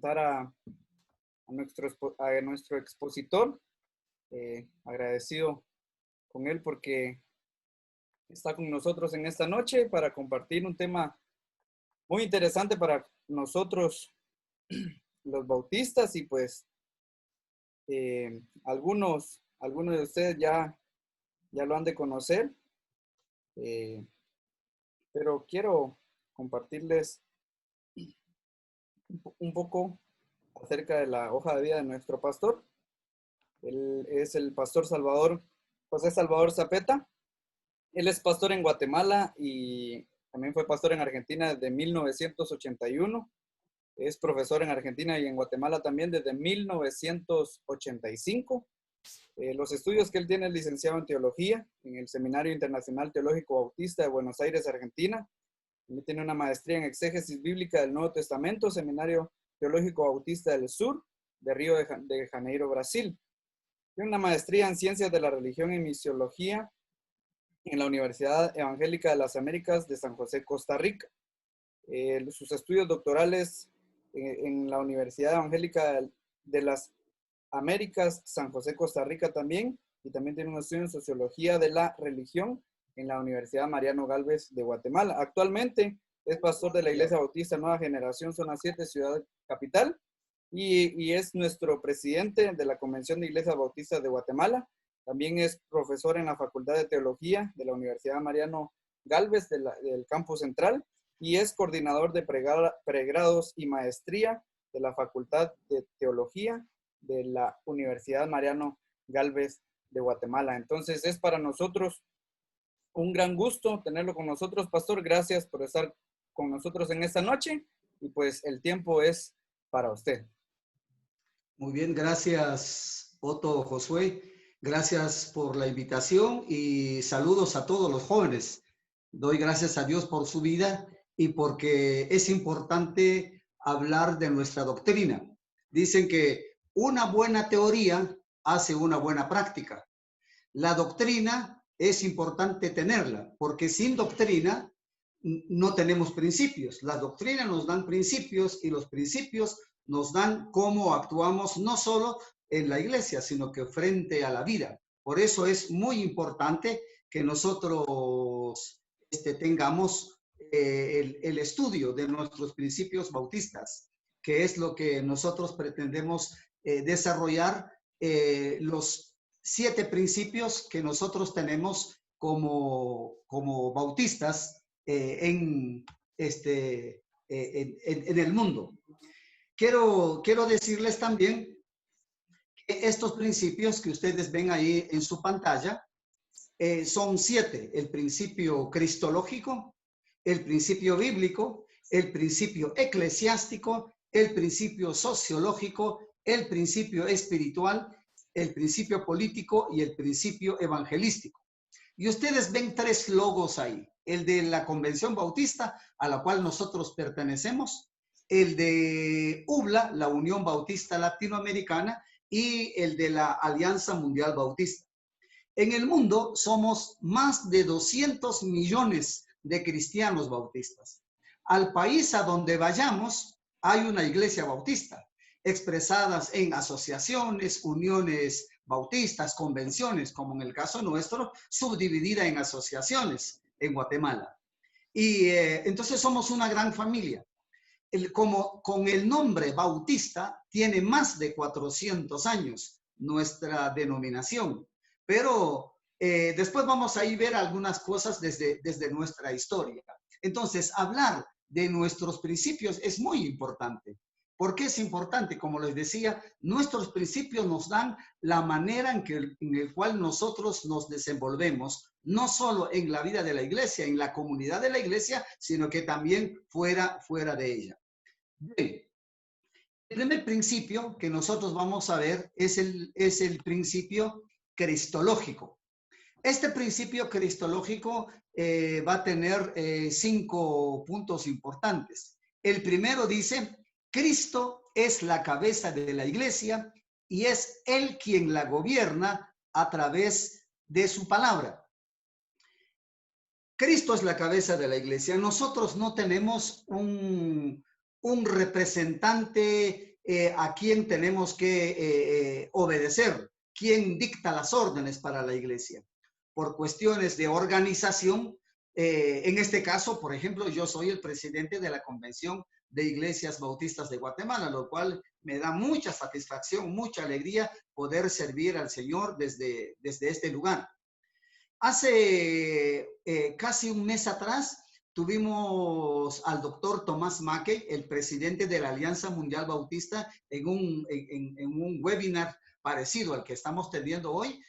presentar a nuestro expositor. Agradecido con él porque está con nosotros en esta noche para compartir un tema muy interesante para nosotros los bautistas, y pues algunos de ustedes ya lo han de conocer, pero quiero compartirles un poco acerca de la hoja de vida de nuestro pastor. Él es el pastor José Salvador Zapeta. Él es pastor en Guatemala y también fue pastor en Argentina desde 1981. Es profesor en Argentina y en Guatemala también desde 1985. Los estudios que él tiene es licenciado en teología en el Seminario Internacional Teológico Bautista de Buenos Aires, Argentina. También tiene una maestría en exégesis bíblica del Nuevo Testamento, Seminario Teológico Bautista del Sur, de Río de Janeiro, Brasil. Tiene una maestría en ciencias de la religión y misiología en la Universidad Evangélica de las Américas de San José, Costa Rica. Sus estudios doctorales en la Universidad Evangélica de las Américas, San José, Costa Rica también, y también tiene un estudio en sociología de la religión en la Universidad Mariano Gálvez de Guatemala. Actualmente es pastor de la Iglesia Bautista Nueva Generación, Zona 7, Ciudad Capital, y es nuestro presidente de la Convención de Iglesias Bautistas de Guatemala. También es profesor en la Facultad de Teología de la Universidad Mariano Gálvez del Campus Central, y es coordinador de pregrados y maestría de la Facultad de Teología de la Universidad Mariano Gálvez de Guatemala. Entonces es para nosotros un gran gusto tenerlo con nosotros, pastor. Gracias por estar con nosotros en esta noche, y pues el tiempo es para usted. Muy bien, gracias Otto, Josué. Gracias por la invitación y saludos a todos los jóvenes. Doy gracias a Dios por su vida y porque es importante hablar de nuestra doctrina. Dicen que una buena teoría hace una buena práctica. La doctrina es importante tenerla, porque sin doctrina no tenemos principios. Las doctrinas nos dan principios y los principios nos dan cómo actuamos no solo en la iglesia, sino que frente a la vida. Por eso es muy importante que nosotros tengamos el estudio de nuestros principios bautistas, que es lo que nosotros pretendemos desarrollar, los 7 principios que nosotros tenemos como bautistas en el mundo. Quiero decirles también que estos principios que ustedes ven ahí en su pantalla son 7. El principio cristológico, el principio bíblico, el principio eclesiástico, el principio sociológico, el principio espiritual, el principio político y el principio evangelístico. Y ustedes ven 3 logos ahí: el de la Convención Bautista, a la cual nosotros pertenecemos, el de UBLA, la Unión Bautista Latinoamericana, y el de la Alianza Mundial Bautista. En el mundo somos más de 200 millones de cristianos bautistas. Al país a donde vayamos hay una iglesia bautista, expresadas en asociaciones, uniones bautistas, convenciones, como en el caso nuestro, subdividida en asociaciones en Guatemala. Y entonces somos una gran familia. Con el nombre bautista tiene más de 400 años nuestra denominación, pero después vamos a ir a ver algunas cosas desde nuestra historia. Entonces, hablar de nuestros principios es muy importante. ¿Por qué es importante? Como les decía, nuestros principios nos dan la manera en la cual nosotros nos desenvolvemos, no solo en la vida de la iglesia, en la comunidad de la iglesia, sino que también fuera de ella. Bien. El primer principio que nosotros vamos a ver es el principio cristológico. Este principio cristológico va a tener 5 puntos importantes. El primero dice: Cristo es la cabeza de la iglesia y es Él quien la gobierna a través de su palabra. Cristo es la cabeza de la iglesia. Nosotros no tenemos un representante a quién tenemos que obedecer, quién dicta las órdenes para la iglesia. Por cuestiones de organización, en este caso, por ejemplo, yo soy el presidente de la Convención de Iglesias Bautistas de Guatemala, lo cual me da mucha satisfacción, mucha alegría poder servir al Señor desde este lugar. Hace casi un mes atrás tuvimos al doctor Tomás Mackey, el presidente de la Alianza Mundial Bautista, en un webinar parecido al que estamos teniendo hoy,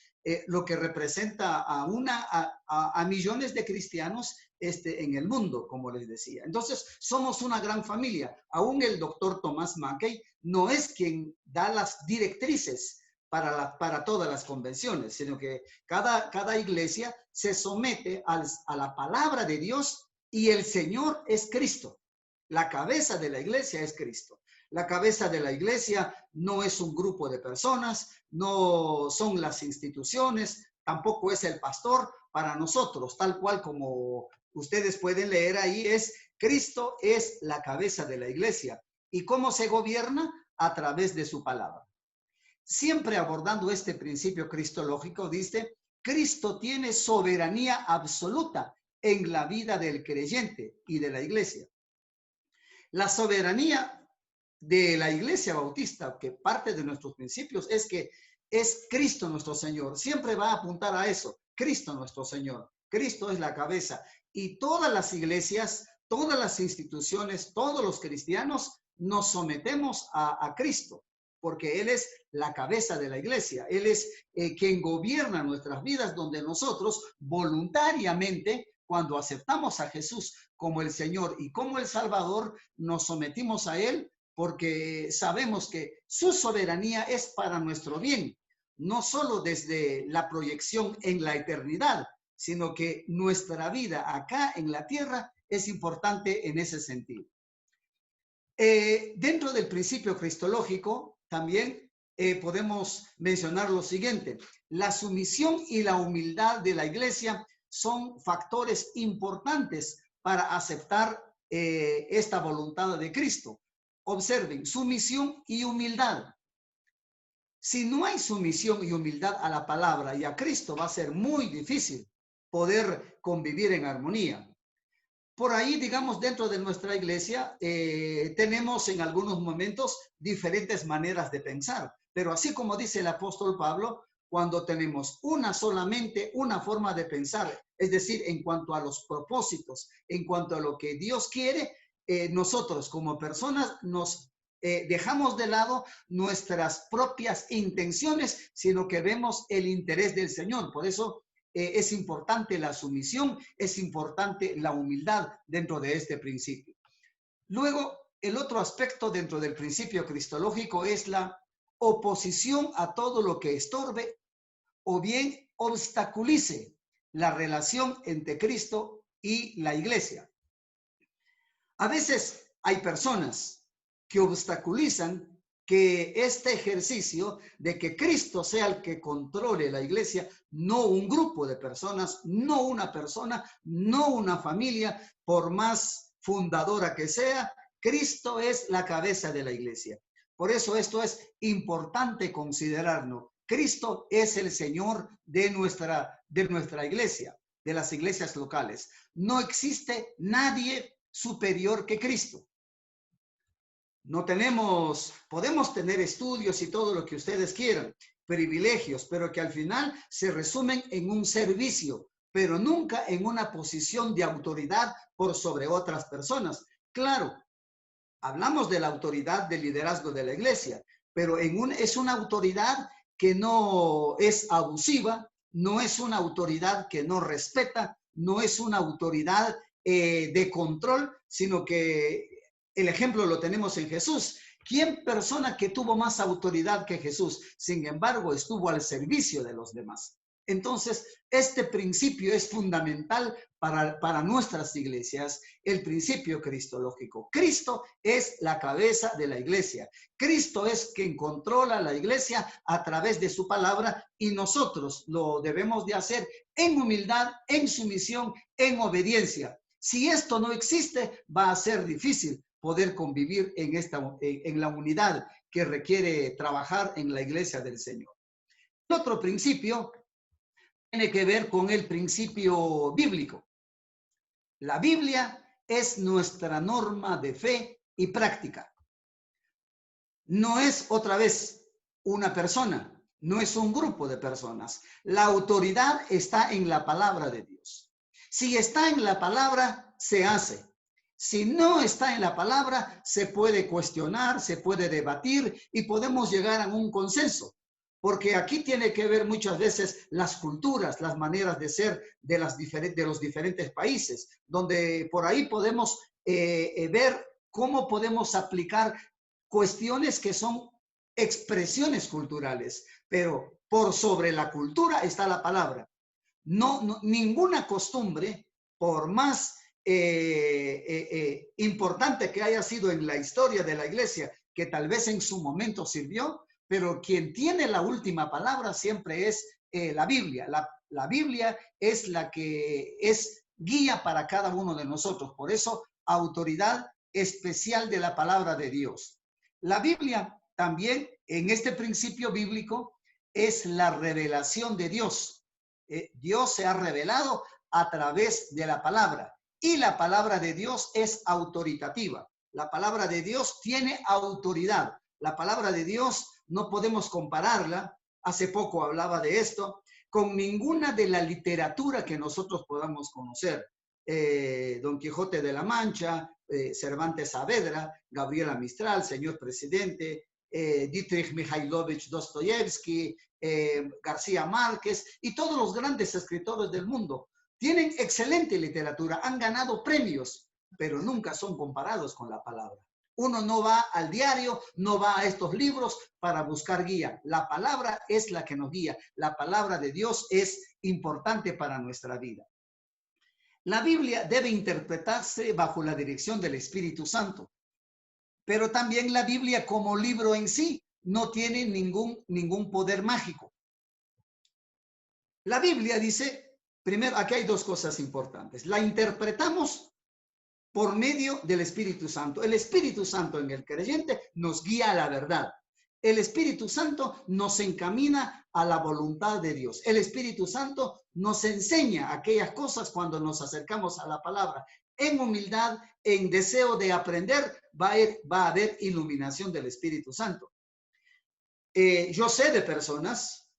lo que representa a millones de cristianos en el mundo, como les decía. Entonces, somos una gran familia. Aún el doctor Tomás Mackey no es quien da las directrices para todas las convenciones, sino que cada iglesia se somete a la palabra de Dios y el Señor es Cristo. La cabeza de la iglesia es Cristo. La cabeza de la iglesia no es un grupo de personas, no son las instituciones, tampoco es el pastor. Para nosotros, tal cual como ustedes pueden leer ahí, es Cristo es la cabeza de la iglesia. ¿Y cómo se gobierna? A través de su palabra. Siempre abordando este principio cristológico, dice, Cristo tiene soberanía absoluta en la vida del creyente y de la iglesia. La soberanía de la iglesia bautista, que parte de nuestros principios, es que es Cristo nuestro Señor. Siempre va a apuntar a eso, Cristo nuestro Señor. Cristo es la cabeza. Y todas las iglesias, todas las instituciones, todos los cristianos nos sometemos a Cristo, porque Él es la cabeza de la iglesia. Él es quien gobierna nuestras vidas, donde nosotros voluntariamente, cuando aceptamos a Jesús como el Señor y como el Salvador, nos sometimos a Él, porque sabemos que su soberanía es para nuestro bien, no solo desde la proyección en la eternidad, sino que nuestra vida acá en la tierra es importante en ese sentido. Dentro del principio cristológico también podemos mencionar lo siguiente: la sumisión y la humildad de la iglesia son factores importantes para aceptar esta voluntad de Cristo. Observen, sumisión y humildad. Si no hay sumisión y humildad a la palabra y a Cristo, va a ser muy difícil poder convivir en armonía. Por ahí, digamos, dentro de nuestra iglesia, tenemos en algunos momentos diferentes maneras de pensar. Pero así como dice el apóstol Pablo, cuando tenemos solamente una forma de pensar, es decir, en cuanto a los propósitos, en cuanto a lo que Dios quiere, nosotros como personas nos dejamos de lado nuestras propias intenciones, sino que vemos el interés del Señor. Por eso es importante la sumisión, es importante la humildad dentro de este principio. Luego, el otro aspecto dentro del principio cristológico es la oposición a todo lo que estorbe o bien obstaculice la relación entre Cristo y la iglesia. A veces hay personas que obstaculizan que este ejercicio de que Cristo sea el que controle la iglesia, no un grupo de personas, no una persona, no una familia, por más fundadora que sea, Cristo es la cabeza de la iglesia. Por eso esto es importante considerarlo. Cristo es el Señor de nuestra iglesia, de las iglesias locales. No existe nadie superior que Cristo. No podemos tener estudios y todo lo que ustedes quieran, privilegios, pero que al final se resumen en un servicio, pero nunca en una posición de autoridad por sobre otras personas. Claro, hablamos de la autoridad del liderazgo de la iglesia, pero es una autoridad que no es abusiva, no es una autoridad que no respeta, no es una autoridad de control, sino que el ejemplo lo tenemos en Jesús. ¿Quién persona que tuvo más autoridad que Jesús? Sin embargo, estuvo al servicio de los demás. Entonces, este principio es fundamental para nuestras iglesias, el principio cristológico. Cristo es la cabeza de la iglesia. Cristo es quien controla la iglesia a través de su palabra y nosotros lo debemos de hacer en humildad, en sumisión, en obediencia. Si esto no existe, va a ser difícil poder convivir en la unidad que requiere trabajar en la iglesia del Señor. El otro principio tiene que ver con el principio bíblico. La Biblia es nuestra norma de fe y práctica. No es otra vez una persona, no es un grupo de personas. La autoridad está en la palabra de Dios. Si está en la palabra, se hace. Si no está en la palabra, se puede cuestionar, se puede debatir y podemos llegar a un consenso. Porque aquí tiene que ver muchas veces las culturas, las maneras de ser de los diferentes países, donde por ahí podemos ver cómo podemos aplicar cuestiones que son expresiones culturales, pero por sobre la cultura está la palabra. Ninguna costumbre, por más importante que haya sido en la historia de la iglesia, que tal vez en su momento sirvió, pero quien tiene la última palabra siempre es la Biblia. La Biblia es la que es guía para cada uno de nosotros. Por eso, autoridad especial de la palabra de Dios. La Biblia también, en este principio bíblico, es la revelación de Dios. Dios se ha revelado a través de la palabra y la palabra de Dios es autoritativa. La palabra de Dios tiene autoridad. La palabra de Dios no podemos compararla, hace poco hablaba de esto, con ninguna de la literatura que nosotros podamos conocer. Don Quijote de la Mancha, Cervantes Saavedra, Gabriela Mistral, Señor Presidente, Dietrich Mikhailovich Dostoyevsky, García Márquez y todos los grandes escritores del mundo. Tienen excelente literatura, han ganado premios, pero nunca son comparados con la palabra. Uno no va al diario, no va a estos libros para buscar guía. La palabra es la que nos guía. La palabra de Dios es importante para nuestra vida. La Biblia debe interpretarse bajo la dirección del Espíritu Santo, pero también la Biblia como libro en sí no tiene ningún poder mágico. La Biblia dice, primero, aquí hay dos cosas importantes. La interpretamos por medio del Espíritu Santo. El Espíritu Santo en el creyente nos guía a la verdad. El Espíritu Santo nos encamina a la voluntad de Dios. El Espíritu Santo nos enseña aquellas cosas cuando nos acercamos a la palabra. En humildad, en deseo de aprender, va a haber iluminación del Espíritu Santo. Yo sé de personas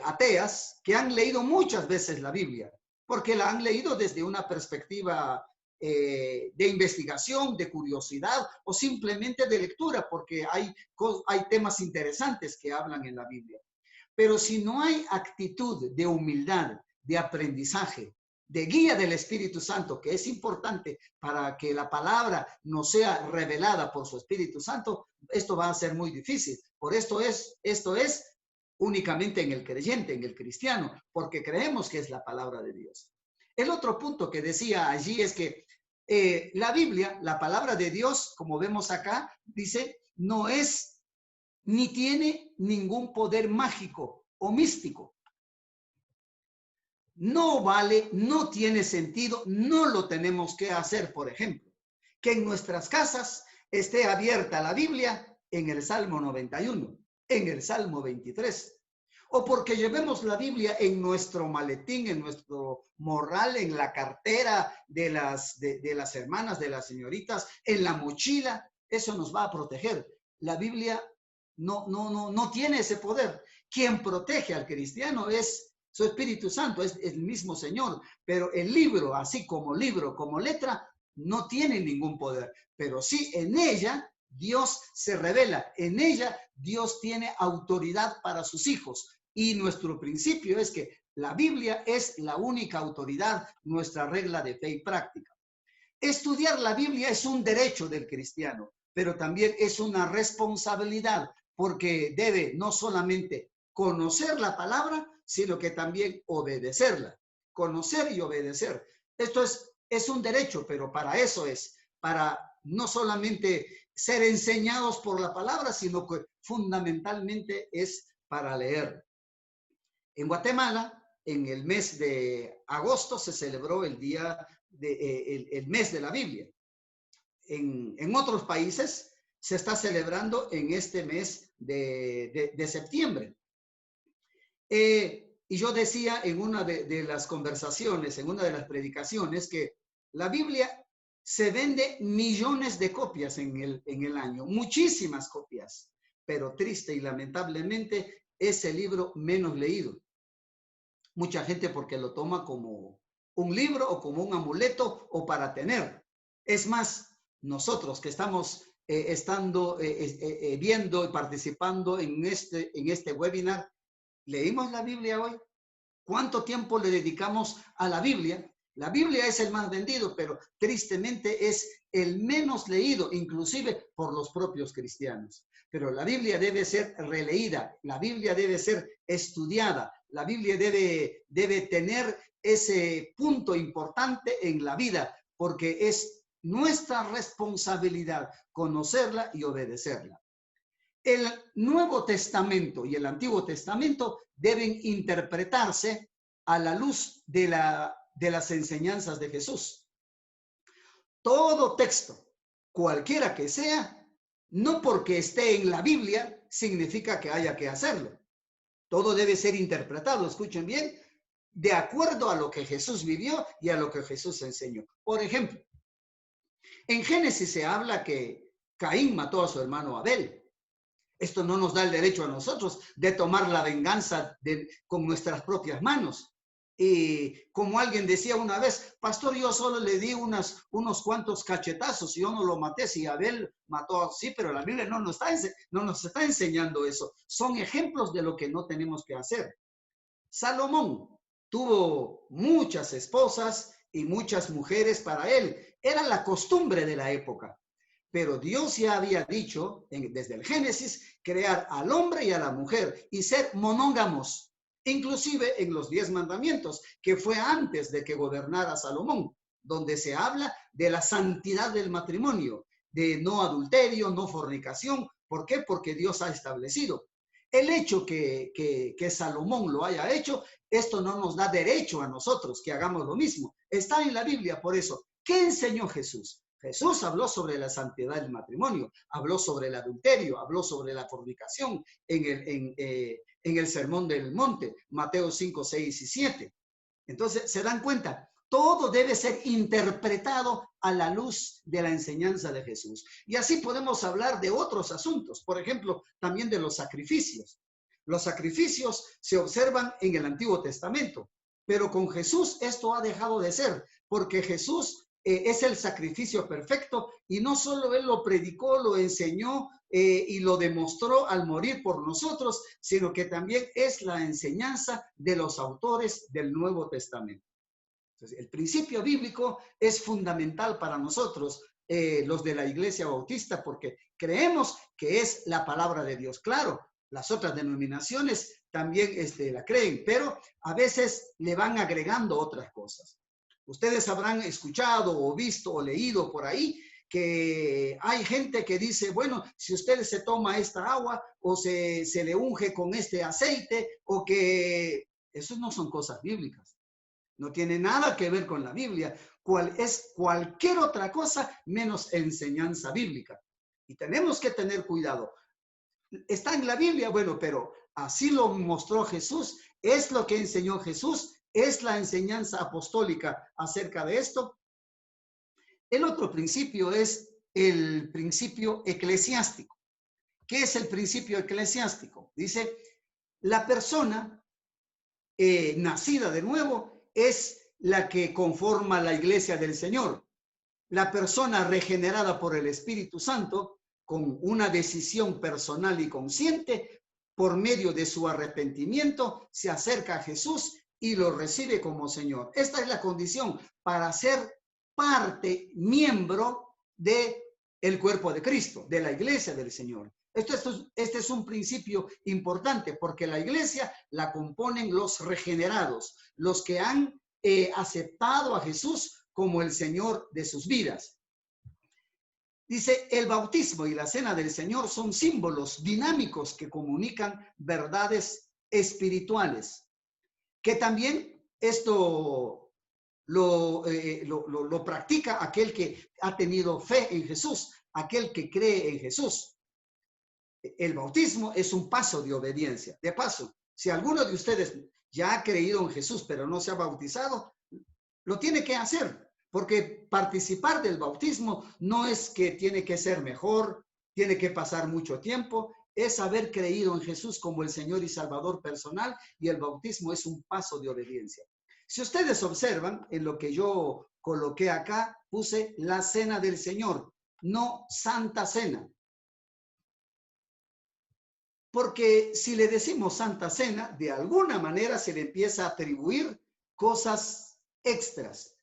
ateas que han leído muchas veces la Biblia, porque la han leído desde una perspectiva de investigación, de curiosidad o simplemente de lectura, porque hay temas interesantes que hablan en la Biblia. Pero si no hay actitud de humildad, de aprendizaje, de guía del Espíritu Santo, que es importante para que la palabra nos sea revelada por su Espíritu Santo, esto va a ser muy difícil. Por esto es únicamente en el creyente, en el cristiano, porque creemos que es la palabra de Dios. El otro punto que decía allí es que la Biblia, la palabra de Dios, como vemos acá, dice, no es ni tiene ningún poder mágico o místico. No vale, no tiene sentido, no lo tenemos que hacer, por ejemplo, que en nuestras casas esté abierta la Biblia en el Salmo 91, en el Salmo 23, o porque llevemos la Biblia en nuestro maletín, en nuestro morral, en la cartera de las hermanas, de las señoritas, en la mochila. Eso nos va a proteger. La Biblia no tiene ese poder. Quien protege al cristiano es su Espíritu Santo, es el mismo Señor, pero el libro, así como libro, como letra, no tiene ningún poder, pero sí en ella Dios se revela, en ella Dios tiene autoridad para sus hijos y nuestro principio es que la Biblia es la única autoridad, nuestra regla de fe y práctica. Estudiar la Biblia es un derecho del cristiano, pero también es una responsabilidad, porque debe no solamente conocer la palabra, sino que también obedecerla. Conocer y obedecer. Esto es un derecho, pero para eso es, para no solamente ser enseñados por la palabra, sino que fundamentalmente es para leer. En Guatemala, en el mes de agosto, se celebró el mes de la Biblia. En otros países se está celebrando en este mes de septiembre. Y yo decía en una de las conversaciones, en una de las predicaciones, que la Biblia se vende millones de copias en el año, muchísimas copias, pero triste y lamentablemente es el libro menos leído. Mucha gente porque lo toma como un libro o como un amuleto o para tener. Es más, nosotros que estamos viendo y participando en este webinar, ¿leímos la Biblia hoy? ¿Cuánto tiempo le dedicamos a la Biblia? La Biblia es el más vendido, pero tristemente es el menos leído, inclusive por los propios cristianos. Pero la Biblia debe ser releída, la Biblia debe ser estudiada, la Biblia debe tener ese punto importante en la vida, porque es nuestra responsabilidad conocerla y obedecerla. El Nuevo Testamento y el Antiguo Testamento deben interpretarse a la luz de las enseñanzas de Jesús. Todo texto, cualquiera que sea, no porque esté en la Biblia, significa que haya que hacerlo. Todo debe ser interpretado, escuchen bien, de acuerdo a lo que Jesús vivió y a lo que Jesús enseñó. Por ejemplo, en Génesis se habla que Caín mató a su hermano Abel. Esto no nos da el derecho a nosotros de tomar la venganza con nuestras propias manos. Y como alguien decía una vez, pastor, yo solo le di unos cuantos cachetazos y yo no lo maté. Si Abel mató, sí, pero la Biblia no nos está enseñando eso. Son ejemplos de lo que no tenemos que hacer. Salomón tuvo muchas esposas y muchas mujeres para él. Era la costumbre de la época. Pero Dios ya había dicho, desde el Génesis, crear al hombre y a la mujer y ser monógamos, inclusive en los 10 mandamientos, que fue antes de que gobernara Salomón, donde se habla de la santidad del matrimonio, de no adulterio, no fornicación. ¿Por qué? Porque Dios ha establecido. El hecho que Salomón lo haya hecho, esto no nos da derecho a nosotros que hagamos lo mismo. Está en la Biblia, por eso. ¿Qué enseñó Jesús? Jesús habló sobre la santidad del matrimonio, habló sobre el adulterio, habló sobre la fornicación en el Sermón del Monte, Mateo 5, 6 y 7. Entonces, ¿se dan cuenta? Todo debe ser interpretado a la luz de la enseñanza de Jesús. Y así podemos hablar de otros asuntos, por ejemplo, también de los sacrificios. Los sacrificios se observan en el Antiguo Testamento, pero con Jesús esto ha dejado de ser, porque Jesús es el sacrificio perfecto y no solo Él lo predicó, lo enseñó y lo demostró al morir por nosotros, sino que también es la enseñanza de los autores del Nuevo Testamento. Entonces, el principio bíblico es fundamental para nosotros, los de la Iglesia Bautista, porque creemos que es la palabra de Dios. Claro, las otras denominaciones también la creen, pero a veces le van agregando otras cosas. Ustedes habrán escuchado o visto o leído por ahí que hay gente que dice, bueno, si usted se toma esta agua o se le unge con este aceite o que eso no son cosas bíblicas. No tiene nada que ver con la Biblia. Es cualquier otra cosa menos enseñanza bíblica. Y tenemos que tener cuidado. Está en la Biblia, bueno, pero así lo mostró Jesús, es lo que enseñó Jesús, es la enseñanza apostólica acerca de esto. El otro principio es el principio eclesiástico. ¿Qué es el principio eclesiástico? Dice, la persona nacida de nuevo es la que conforma la iglesia del Señor. La persona regenerada por el Espíritu Santo, con una decisión personal y consciente, por medio de su arrepentimiento, se acerca a Jesús y lo recibe como Señor. Esta es la condición para ser parte, miembro del cuerpo de Cristo, de la iglesia del Señor. Este es un principio importante porque la iglesia la componen los regenerados, los que han aceptado a Jesús como el Señor de sus vidas. Dice, el bautismo y la cena del Señor son símbolos dinámicos que comunican verdades espirituales, que también esto lo practica aquel que ha tenido fe en Jesús. aquel que cree en Jesús. El bautismo es un paso de obediencia. De paso, si alguno de ustedes ya ha creído en Jesús, pero no se ha bautizado, lo tiene que hacer, porque participar del bautismo no es que tiene que ser mejor, tiene que pasar mucho tiempo, es haber creído en Jesús como el Señor y Salvador personal, y el bautismo es un paso de obediencia. Si ustedes observan, en lo que yo coloqué acá, puse la cena del Señor, no Santa Cena. Porque si le decimos Santa Cena, de alguna manera se le empieza a atribuir cosas extras.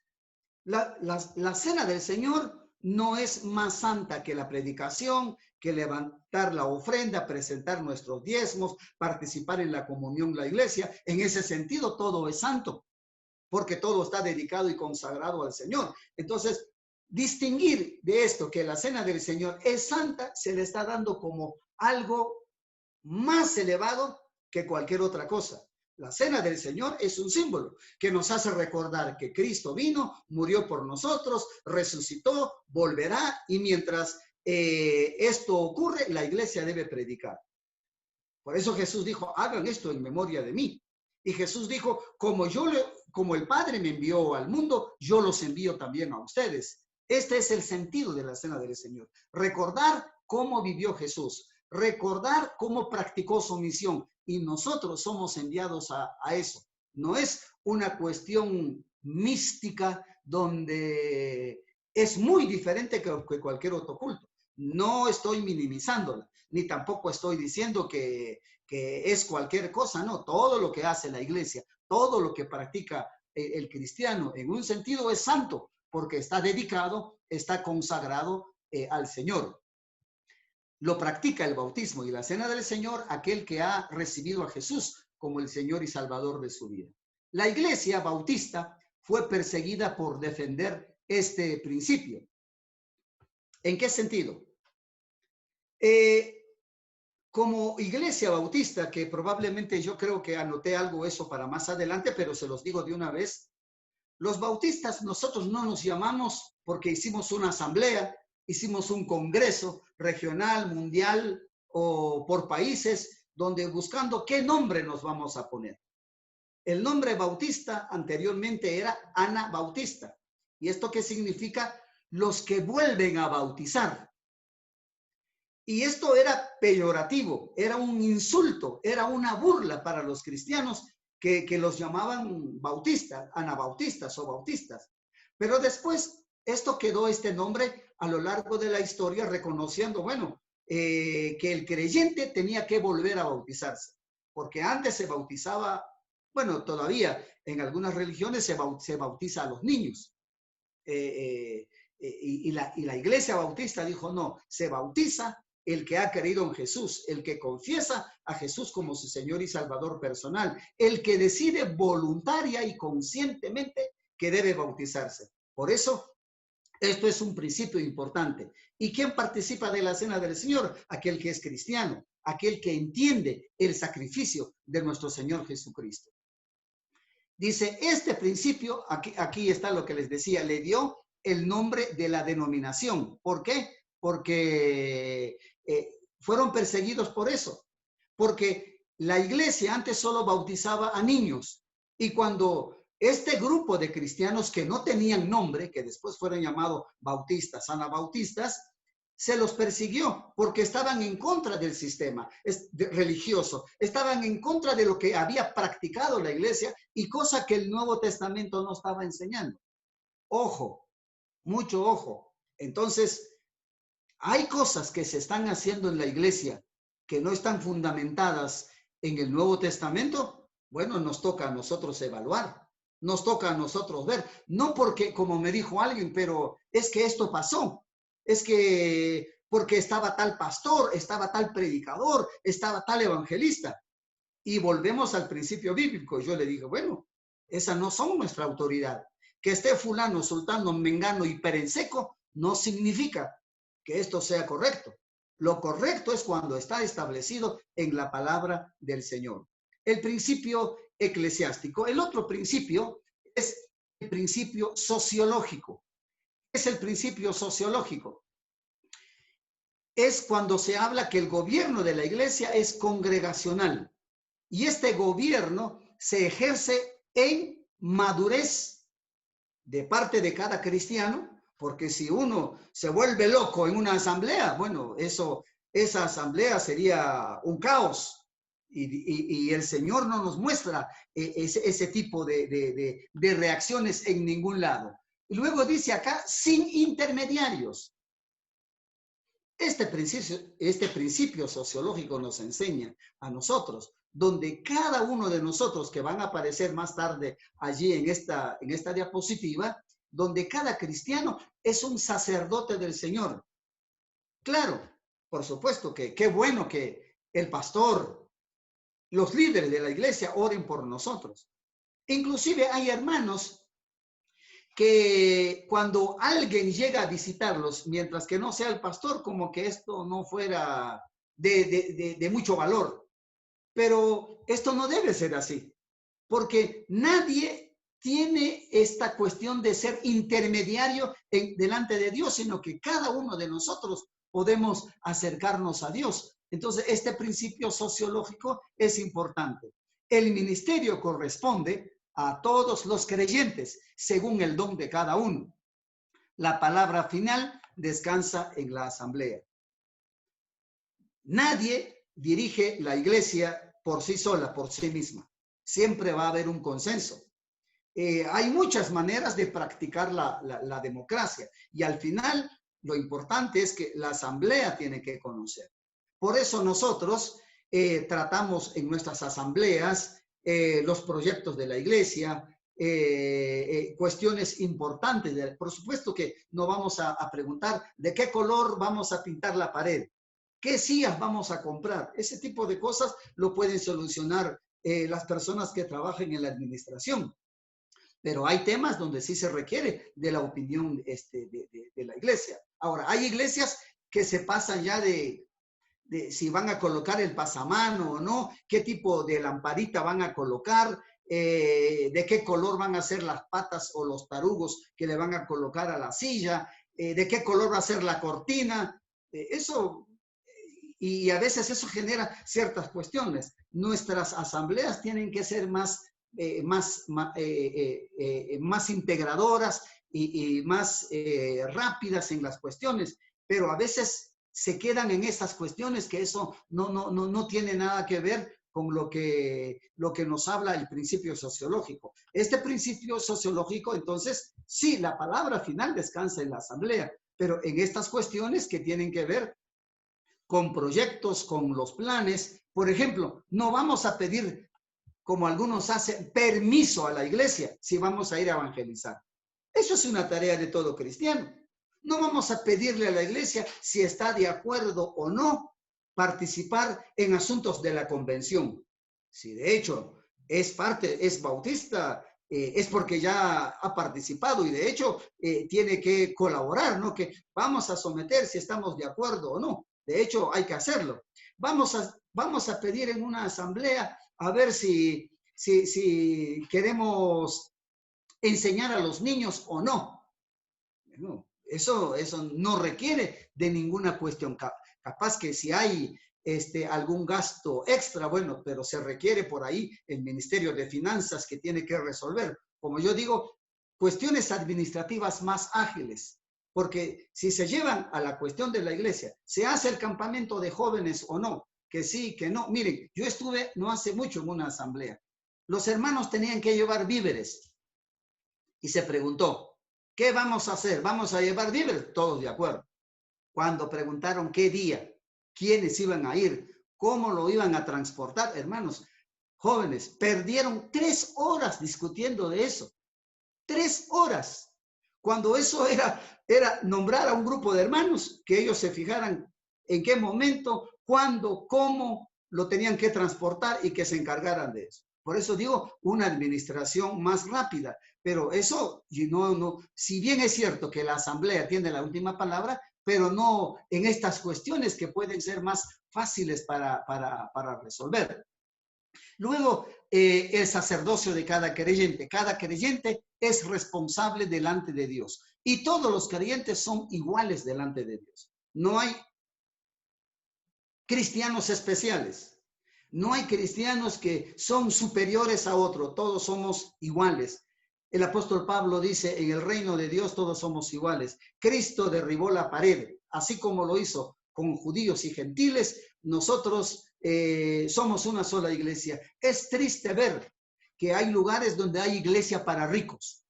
La cena del Señor no es más santa que la predicación, que levantar la ofrenda, presentar nuestros diezmos, participar en la comunión de la iglesia. En ese sentido, todo es santo, porque todo está dedicado y consagrado al Señor. Entonces, distinguir de esto que la cena del Señor es santa, se le está dando como algo más elevado que cualquier otra cosa. La cena del Señor es un símbolo que nos hace recordar que Cristo vino, murió por nosotros, resucitó, volverá, y mientras esto ocurre, la iglesia debe predicar. Por eso Jesús dijo, hagan esto en memoria de mí. Y Jesús dijo, como el Padre me envió al mundo, yo los envío también a ustedes. Este es el sentido de la cena del Señor. Recordar cómo vivió Jesús. Recordar cómo practicó su misión, y nosotros somos enviados a eso. No es una cuestión mística donde es muy diferente que cualquier otro culto. No estoy minimizándola, ni tampoco estoy diciendo que es cualquier cosa, no. Todo lo que hace la iglesia, todo lo que practica el cristiano, en un sentido es santo, porque está dedicado, está consagrado al Señor. Lo practica el bautismo y la cena del Señor aquel que ha recibido a Jesús como el Señor y Salvador de su vida. La iglesia bautista fue perseguida por defender este principio. ¿En qué sentido? Como iglesia bautista, que probablemente yo creo que anoté algo eso para más adelante, pero se los digo de una vez, los bautistas nosotros no nos llamamos porque hicimos una asamblea, hicimos un congreso regional, mundial o por países, donde buscando qué nombre nos vamos a poner. El nombre bautista anteriormente era Anabautista. ¿Y esto qué significa? Los que vuelven a bautizar. Y esto era peyorativo, era un insulto, era una burla para los cristianos que los llamaban bautistas, anabautistas o bautistas. Pero después esto quedó, este nombre, a lo largo de la historia, reconociendo, bueno, que el creyente tenía que volver a bautizarse, porque antes se bautizaba, bueno, todavía en algunas religiones se bautiza a los niños. Y la iglesia bautista dijo, no, se bautiza el que ha creído en Jesús, el que confiesa a Jesús como su Señor y Salvador personal, el que decide voluntaria y conscientemente que debe bautizarse. Por eso, esto es un principio importante. ¿Y quién participa de la cena del Señor? Aquel que es cristiano, aquel que entiende el sacrificio de nuestro Señor Jesucristo. Dice, este principio, aquí está lo que les decía, le dio el nombre de la denominación. ¿Por qué? Porque fueron perseguidos por eso. Porque la iglesia antes solo bautizaba a niños. Y cuando este grupo de cristianos que no tenían nombre, que después fueron llamados bautistas, anabautistas, se los persiguió porque estaban en contra del sistema religioso, estaban en contra de lo que había practicado la iglesia y cosa que el Nuevo Testamento no estaba enseñando. Ojo, mucho ojo. Entonces, hay cosas que se están haciendo en la iglesia que no están fundamentadas en el Nuevo Testamento. Bueno, nos toca a nosotros evaluar, nos toca a nosotros ver. No porque, como me dijo alguien, pero es que esto pasó. Es que porque estaba tal pastor, estaba tal predicador, estaba tal evangelista. Y volvemos al principio bíblico. Yo le dije, bueno, esas no son nuestra autoridad. Que esté fulano, sultano, mengano y perenseco no significa que esto sea correcto. Lo correcto es cuando está establecido en la palabra del Señor. El principio eclesiástico. El otro principio es el principio sociológico. ¿Qué es el principio sociológico? es cuando se habla que el gobierno de la iglesia es congregacional. Y este gobierno se ejerce en madurez de parte de cada cristiano, porque si uno se vuelve loco en una asamblea, bueno, esa asamblea sería un caos. Y el Señor no nos muestra ese tipo de reacciones en ningún lado. Y luego dice acá, sin intermediarios. Este principio sociológico nos enseña a nosotros, donde cada uno de nosotros, que van a aparecer más tarde allí en esta diapositiva, donde cada cristiano es un sacerdote del Señor. Claro, por supuesto que qué bueno que el pastor, los líderes de la iglesia oren por nosotros. Inclusive hay hermanos que cuando alguien llega a visitarlos, mientras que no sea el pastor, como que esto no fuera de mucho valor. Pero esto no debe ser así, porque nadie tiene esta cuestión de ser intermediario delante de Dios, sino que cada uno de nosotros podemos acercarnos a Dios. Entonces, este principio sociológico es importante. El ministerio corresponde a todos los creyentes, según el don de cada uno. La palabra final descansa en la asamblea. Nadie dirige la iglesia por sí sola, por sí misma. Siempre va a haber un consenso. Hay muchas maneras de practicar la democracia y al final lo importante es que la asamblea tiene que conocer. Por eso nosotros tratamos en nuestras asambleas los proyectos de la iglesia, cuestiones importantes. Por supuesto que no vamos a preguntar de qué color vamos a pintar la pared, qué sillas vamos a comprar. Ese tipo de cosas lo pueden solucionar las personas que trabajan en la administración. Pero hay temas donde sí se requiere de la opinión de la iglesia. Ahora, hay iglesias que se pasan ya de si van a colocar el pasamano o no, qué tipo de lamparita van a colocar, de qué color van a ser las patas o los tarugos que le van a colocar a la silla, de qué color va a ser la cortina. Y a veces eso genera ciertas cuestiones. Nuestras asambleas tienen que ser más integradoras y más rápidas en las cuestiones, pero a veces se quedan en estas cuestiones que eso no tiene nada que ver con lo que nos habla el principio sociológico. Este principio sociológico, entonces, sí, la palabra final descansa en la asamblea, pero en estas cuestiones que tienen que ver con proyectos, con los planes, por ejemplo, no vamos a pedir, como algunos hacen, permiso a la iglesia si vamos a ir a evangelizar. Eso es una tarea de todo cristiano. No vamos a pedirle a la iglesia si está de acuerdo o no participar en asuntos de la convención. Si de hecho es bautista, es porque ya ha participado y de hecho tiene que colaborar, ¿no? Que vamos a someter si estamos de acuerdo o no. De hecho, hay que hacerlo. Vamos a pedir en una asamblea a ver si queremos enseñar a los niños o no. Bueno, eso no requiere de ninguna cuestión. Capaz que si hay algún gasto extra, bueno, pero se requiere por ahí el Ministerio de Finanzas que tiene que resolver. Como yo digo, cuestiones administrativas más ágiles. Porque si se llevan a la cuestión de la iglesia, ¿se hace el campamento de jóvenes o no? Que sí, que no. Miren, yo estuve no hace mucho en una asamblea. Los hermanos tenían que llevar víveres. Y se preguntó, ¿qué vamos a hacer? ¿Vamos a llevar víveres? Todos de acuerdo. Cuando preguntaron qué día, quiénes iban a ir, cómo lo iban a transportar, hermanos, jóvenes, perdieron 3 horas discutiendo de eso. 3 horas. Cuando eso era nombrar a un grupo de hermanos, que ellos se fijaran en qué momento, cuándo, cómo lo tenían que transportar y que se encargaran de eso. Por eso digo, una administración más rápida. Pero eso, si bien es cierto que la asamblea tiene la última palabra, pero no en estas cuestiones que pueden ser más fáciles para resolver. Luego, el sacerdocio de cada creyente. Cada creyente es responsable delante de Dios. Y todos los creyentes son iguales delante de Dios. No hay cristianos especiales. No hay cristianos que son superiores a otro, todos somos iguales. El apóstol Pablo dice, en el reino de Dios todos somos iguales. Cristo derribó la pared, así como lo hizo con judíos y gentiles, nosotros somos una sola iglesia. Es triste ver que hay lugares donde hay iglesia para ricos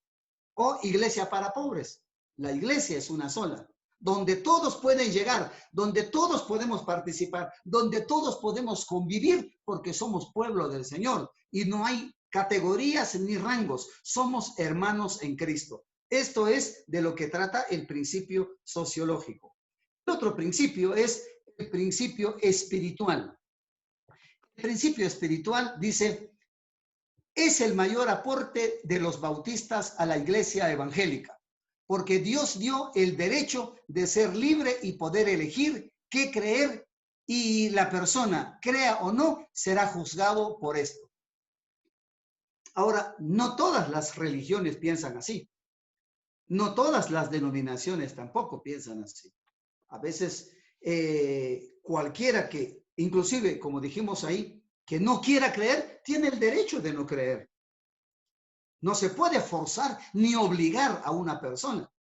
o iglesia para pobres. La iglesia es una sola, donde todos pueden llegar, donde todos podemos participar, donde todos podemos convivir, porque somos pueblo del Señor y no hay categorías ni rangos, somos hermanos en Cristo. Esto es de lo que trata el principio sociológico. El otro principio es el principio espiritual. El principio espiritual dice, es el mayor aporte de los bautistas a la iglesia evangélica, porque Dios dio el derecho de ser libre y poder elegir qué creer, y la persona, crea o no, será juzgado por esto. Ahora, no todas las religiones piensan así. No todas las denominaciones tampoco piensan así. A veces cualquiera que, inclusive, como dijimos ahí, que no quiera creer, tiene el derecho de no creer. No se puede forzar ni obligar a una persona.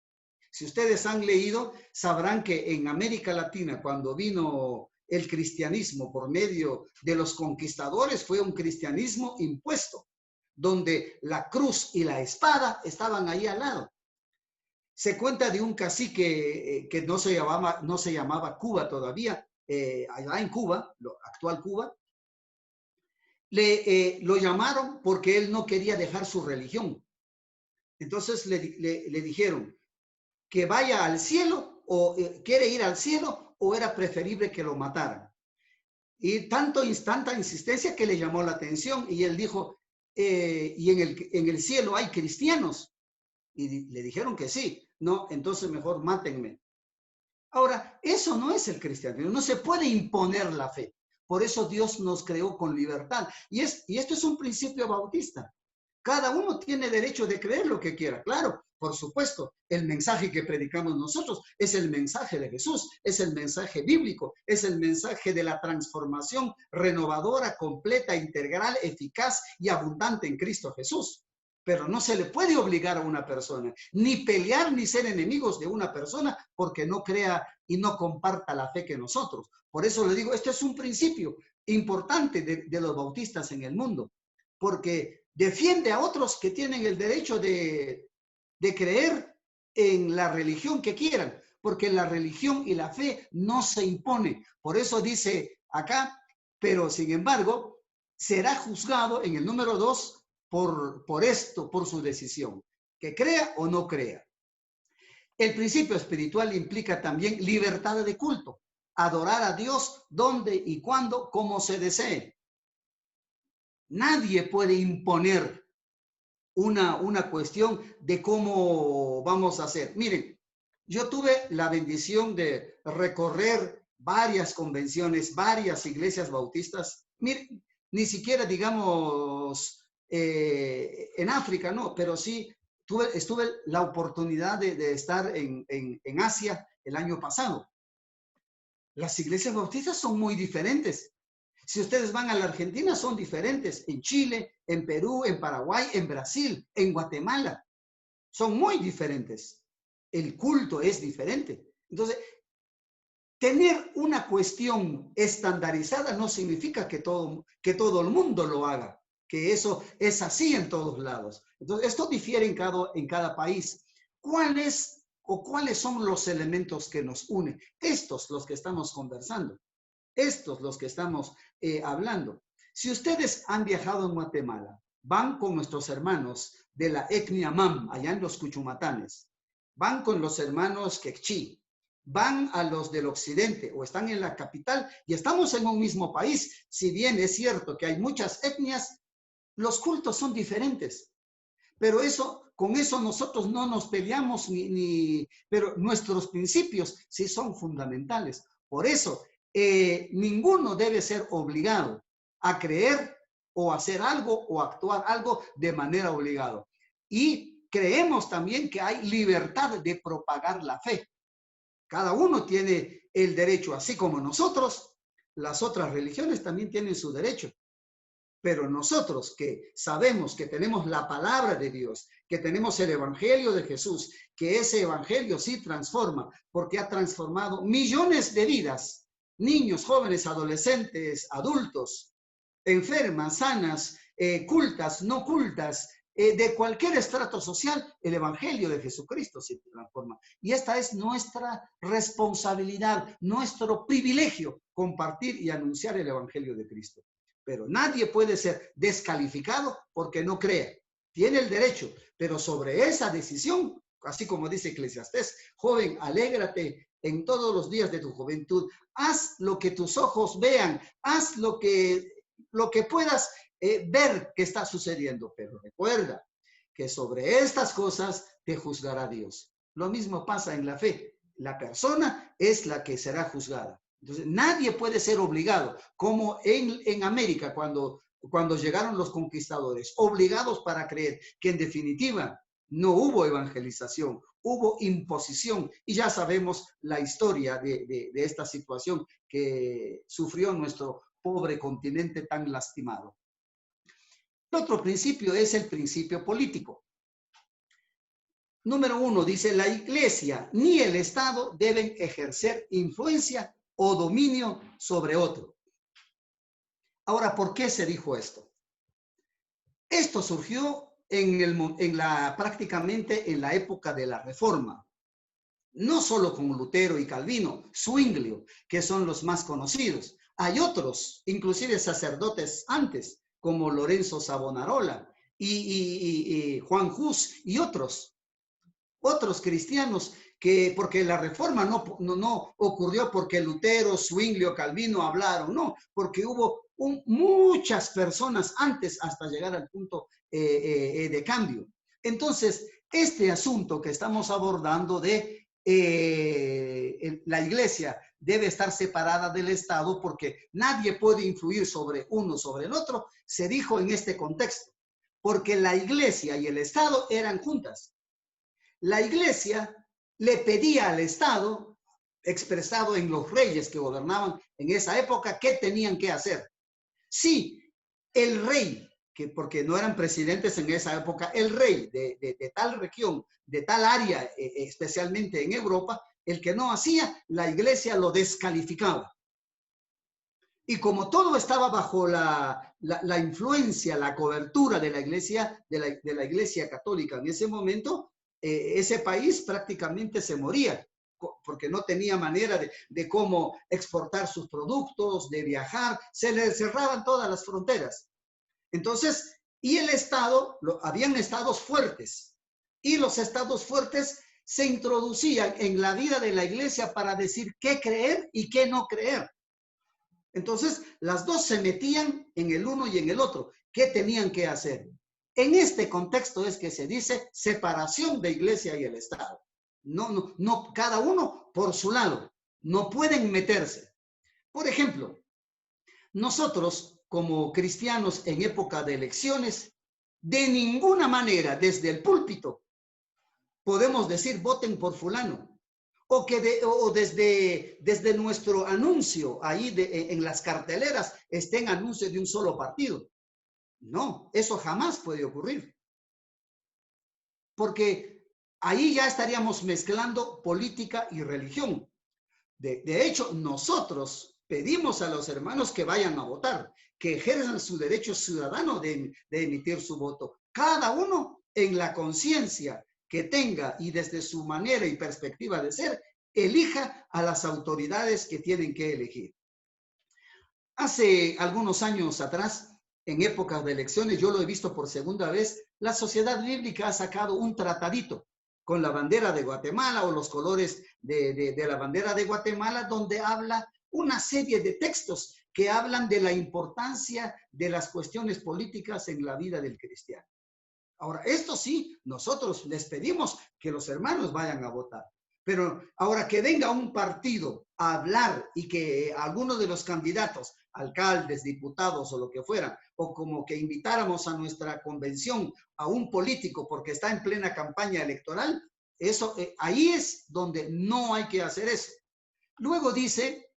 Si ustedes han leído, sabrán que en América Latina, cuando vino el cristianismo por medio de los conquistadores, fue un cristianismo impuesto, donde la cruz y la espada estaban ahí al lado. Se cuenta de un cacique que no se llamaba Cuba todavía, allá en Cuba, actual Cuba, lo llamaron porque él no quería dejar su religión. Entonces le dijeron que vaya al cielo, o quiere ir al cielo, o era preferible que lo mataran. Y tanta insistencia que le llamó la atención, y él dijo, ¿y en el cielo hay cristianos? Y le dijeron que sí. No, entonces mejor mátenme. Ahora, eso no es el cristianismo, no se puede imponer la fe. Por eso Dios nos creó con libertad. Y esto es un principio bautista. Cada uno tiene derecho de creer lo que quiera. Claro, por supuesto, el mensaje que predicamos nosotros es el mensaje de Jesús, es el mensaje bíblico, es el mensaje de la transformación renovadora, completa, integral, eficaz y abundante en Cristo Jesús. Pero no se le puede obligar a una persona, ni pelear ni ser enemigos de una persona porque no crea y no comparta la fe que nosotros. Por eso le digo, esto es un principio importante de los bautistas en el mundo, porque defiende a otros que tienen el derecho de creer en la religión que quieran, porque la religión y la fe no se impone. Por eso dice acá, pero sin embargo, será juzgado en el número 2 por esto, por su decisión, que crea o no crea. El principio espiritual implica también libertad de culto, adorar a Dios donde y cuando, como se desee. Nadie puede imponer una cuestión de cómo vamos a hacer. Miren, yo tuve la bendición de recorrer varias convenciones, varias iglesias bautistas. Miren, ni siquiera, digamos, en África, no, pero sí estuve la oportunidad de estar en Asia el año pasado. Las iglesias bautistas son muy diferentes. Si ustedes van a la Argentina, son diferentes. En Chile, en Perú, en Paraguay, en Brasil, en Guatemala. Son muy diferentes. El culto es diferente. Entonces, tener una cuestión estandarizada no significa que todo el mundo lo haga, que eso es así en todos lados. Entonces, esto difiere en cada país. ¿Cuáles son los elementos que nos unen? Estos, los que estamos conversando. Estos, los que estamos hablando. Si ustedes han viajado en Guatemala, van con nuestros hermanos de la etnia Mam, allá en los Cuchumatanes, van con los hermanos Quechí, van a los del occidente o están en la capital y estamos en un mismo país. Si bien es cierto que hay muchas etnias, los cultos son diferentes. Pero con eso nosotros no nos peleamos, pero nuestros principios sí son fundamentales. Por eso, ninguno debe ser obligado a creer o hacer algo o actuar algo de manera obligada. Y creemos también que hay libertad de propagar la fe. Cada uno tiene el derecho, así como nosotros, las otras religiones también tienen su derecho. Pero nosotros que sabemos que tenemos la palabra de Dios, que tenemos el evangelio de Jesús, que ese evangelio sí transforma, porque ha transformado millones de vidas, niños, jóvenes, adolescentes, adultos, enfermas, sanas, cultas, no cultas, de cualquier estrato social, el evangelio de Jesucristo se transforma. Y esta es nuestra responsabilidad, nuestro privilegio, compartir y anunciar el evangelio de Cristo. Pero nadie puede ser descalificado porque no cree. Tiene el derecho, pero sobre esa decisión, así como dice Eclesiastés, joven, alégrate en todos los días de tu juventud. Haz lo que tus ojos vean, haz lo que puedas ver que está sucediendo. Pero recuerda que sobre estas cosas te juzgará Dios. Lo mismo pasa en la fe. La persona es la que será juzgada. Entonces, nadie puede ser obligado, como en América, cuando llegaron los conquistadores, obligados para creer que en definitiva no hubo evangelización, hubo imposición, y ya sabemos la historia de esta situación que sufrió nuestro pobre continente tan lastimado. El otro principio es el principio político. Número 1, dice, la iglesia ni el Estado deben ejercer influencia o dominio sobre otro. Ahora, ¿por qué se dijo esto? Esto surgió prácticamente en la época de la Reforma. No solo con Lutero y Calvino, Zwinglio, que son los más conocidos. Hay otros, inclusive sacerdotes antes, como Lorenzo Savonarola y Juan Hus y otros cristianos que, porque la reforma no ocurrió porque Lutero, Zwinglio, Calvino hablaron, no, porque hubo muchas personas antes hasta llegar al punto de cambio. Entonces, este asunto que estamos abordando de la iglesia debe estar separada del Estado porque nadie puede influir sobre uno, sobre el otro, se dijo en este contexto, porque la iglesia y el Estado eran juntas. La iglesia le pedía al Estado, expresado en los reyes que gobernaban en esa época, qué tenían que hacer. Sí, el rey, porque no eran presidentes en esa época, el rey de tal región, de tal área, especialmente en Europa, el que no hacía, la iglesia lo descalificaba. Y como todo estaba bajo la influencia, la cobertura de la iglesia, de la iglesia católica en ese momento, ese país prácticamente se moría, porque no tenía manera de cómo exportar sus productos, de viajar, se le cerraban todas las fronteras. Entonces, y el Estado, habían estados fuertes, y los estados fuertes se introducían en la vida de la iglesia para decir qué creer y qué no creer. Entonces, las dos se metían en el uno y en el otro. ¿Qué tenían que hacer? En este contexto es que se dice separación de iglesia y el Estado. No, cada uno por su lado. No pueden meterse. Por ejemplo, nosotros como cristianos en época de elecciones, de ninguna manera desde el púlpito podemos decir voten por fulano. O desde nuestro anuncio ahí en las carteleras estén anuncios de un solo partido. No, eso jamás puede ocurrir. Porque ahí ya estaríamos mezclando política y religión. De hecho, nosotros pedimos a los hermanos que vayan a votar, que ejerzan su derecho ciudadano de emitir su voto. Cada uno en la conciencia que tenga y desde su manera y perspectiva de ser, elija a las autoridades que tienen que elegir. Hace algunos años atrás, en épocas de elecciones, yo lo he visto por segunda vez, la Sociedad Bíblica ha sacado un tratadito con la bandera de Guatemala o los colores de la bandera de Guatemala, donde habla una serie de textos que hablan de la importancia de las cuestiones políticas en la vida del cristiano. Ahora, esto sí, nosotros les pedimos que los hermanos vayan a votar. Pero ahora que venga un partido a hablar y que algunos de los candidatos, alcaldes, diputados o lo que fuera, o como que invitáramos a nuestra convención a un político porque está en plena campaña electoral, eso, ahí es donde no hay que hacer eso. Luego dice,